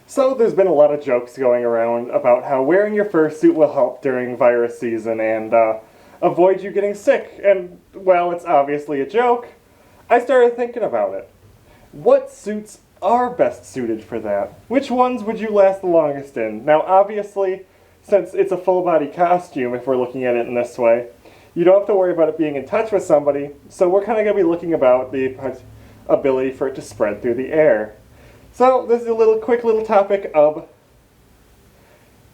So there's been a lot of jokes going around about how wearing your fursuit will help during virus season and avoid you getting sick. And while it's obviously a joke, I started thinking about it. What suits are best suited for that? Which ones would you last the longest in? Now obviously, since it's a full body costume, if we're looking at it in this way, you don't have to worry about it being in touch with somebody, so we're kind of going to be looking about the ability for it to spread through the air. So this is a quick little topic of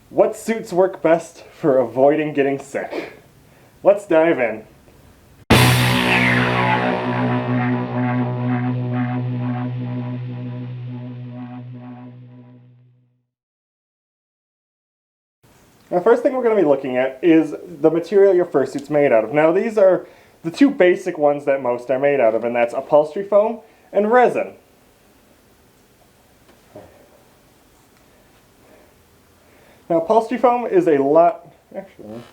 what suits work best for avoiding getting sick. Let's dive in. Now, first thing we're going to be looking at is the material your fursuit's made out of. Now, these are the two basic ones that most are made out of, and that's upholstery foam and resin. Now, upholstery foam is a lot... Actually...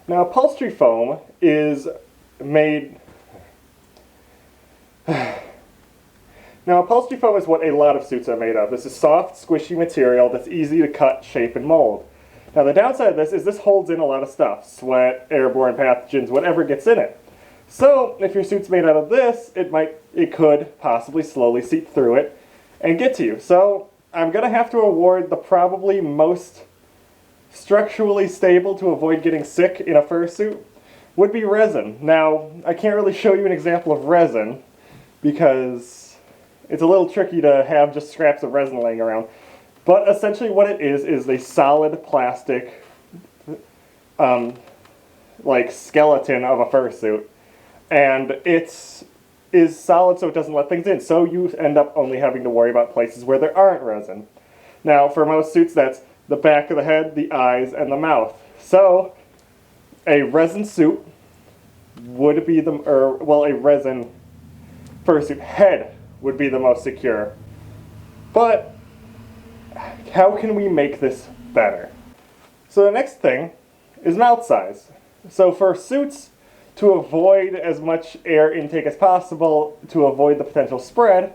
Now, upholstery foam is made... Now, upholstery foam is what a lot of suits are made of. This is soft, squishy material that's easy to cut, shape, and mold. Now, the downside of this holds in a lot of stuff. Sweat, airborne pathogens, whatever gets in it. So, if your suit's made out of this, it could possibly slowly seep through it and get to you. So, I'm going to have to award the probably most structurally stable to avoid getting sick in a fursuit would be resin. Now, I can't really show you an example of resin because it's a little tricky to have just scraps of resin laying around. But essentially what it is a solid plastic like skeleton of a fursuit. And it is solid so it doesn't let things in. So you end up only having to worry about places where there aren't resin. Now, for most suits, that's the back of the head, the eyes, and the mouth. So, a resin suit would be a resin fursuit head would be the most secure. But, how can we make this better? So the next thing is mouth size. So for suits, to avoid as much air intake as possible, to avoid the potential spread,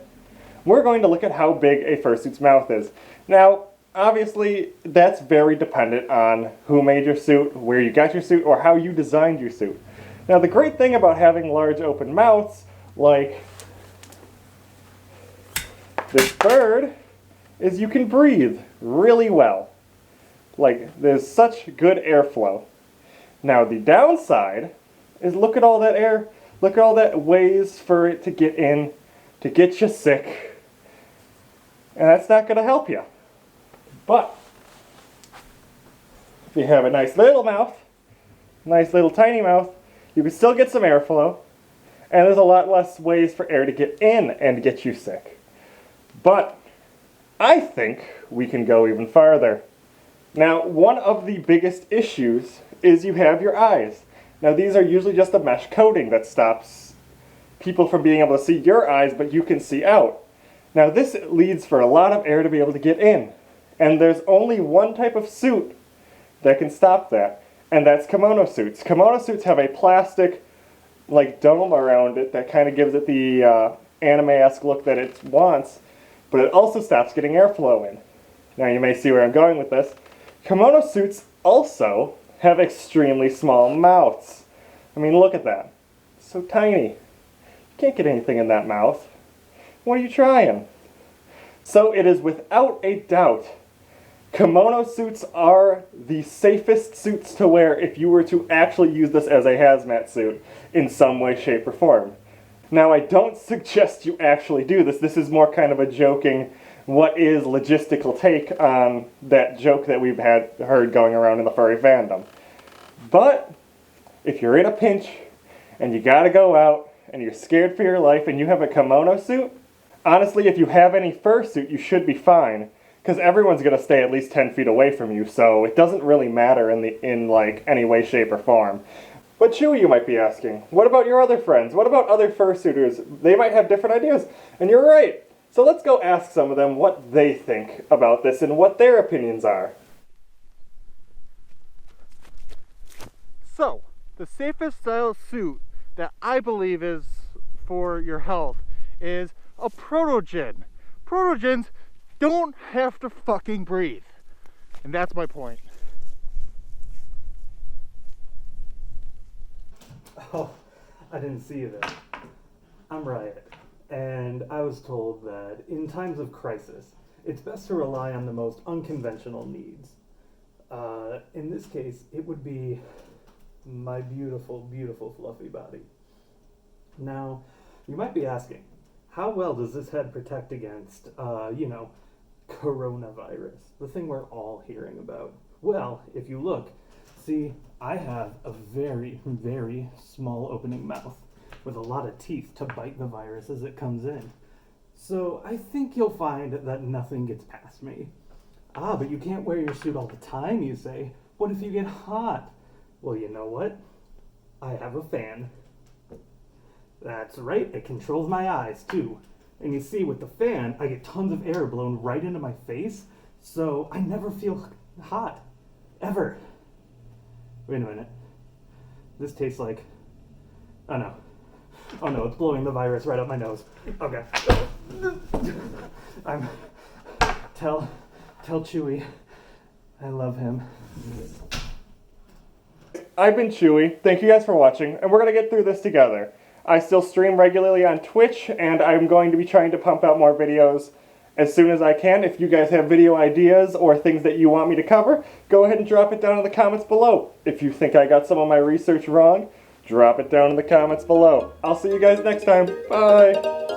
we're going to look at how big a fursuit's mouth is. Now, obviously, that's very dependent on who made your suit, where you got your suit, or how you designed your suit. Now, the great thing about having large open mouths, like this bird, is you can breathe really well. Like, there's such good airflow. Now, the downside is look at all that air, look at all that ways for it to get in, to get you sick, and that's not going to help you. But if you have a nice little mouth, nice little tiny mouth, you can still get some airflow, and there's a lot less ways for air to get in and get you sick. But I think we can go even farther. Now, one of the biggest issues is you have your eyes. Now, these are usually just a mesh coating that stops people from being able to see your eyes, but you can see out. Now, this leads for a lot of air to be able to get in. And there's only one type of suit that can stop that, and that's kimono suits. Kimono suits have a plastic, like, dome around it that kind of gives it the anime-esque look that it wants, but it also stops getting airflow in. Now, you may see where I'm going with this. Kimono suits also have extremely small mouths. I mean, look at that. It's so tiny. You can't get anything in that mouth. What are you trying? So it is without a doubt kimono suits are the safest suits to wear if you were to actually use this as a hazmat suit in some way, shape, or form. Now, I don't suggest you actually do this. This is more kind of a joking, what is logistical take on that joke that we've heard going around in the furry fandom. But if you're in a pinch and you gotta go out and you're scared for your life and you have a kimono suit, honestly, if you have any fursuit, you should be fine. Because everyone's going to stay at least 10 feet away from you, so it doesn't really matter in like any way, shape, or form. But Chewie, you might be asking, what about your other friends? What about other fursuiters? They might have different ideas. And you're right. So let's go ask some of them what they think about this and what their opinions are. So, the safest style suit that I believe is for your health is a protogen. Protogens don't have to fucking breathe. And that's my point. Oh, I didn't see you there. I'm Riot, and I was told that in times of crisis, it's best to rely on the most unconventional needs. In this case, it would be my beautiful, beautiful fluffy body. Now, you might be asking, how well does this head protect against, coronavirus, the thing we're all hearing about? Well, if you look, see, I have a very, very small opening mouth with a lot of teeth to bite the virus as it comes in. So I think you'll find that nothing gets past me. Ah, but you can't wear your suit all the time, you say. What if you get hot? Well, you know what? I have a fan. That's right, it controls my eyes too. And you see, with the fan, I get tons of air blown right into my face, so I never feel hot. Ever. Wait a minute. This tastes like... Oh no. Oh no, it's blowing the virus right up my nose. Okay. Tell Chewy I love him. I've been Chewy. Thank you guys for watching, and we're going to get through this together. I still stream regularly on Twitch, and I'm going to be trying to pump out more videos as soon as I can. If you guys have video ideas or things that you want me to cover, go ahead and drop it down in the comments below. If you think I got some of my research wrong, drop it down in the comments below. I'll see you guys next time. Bye!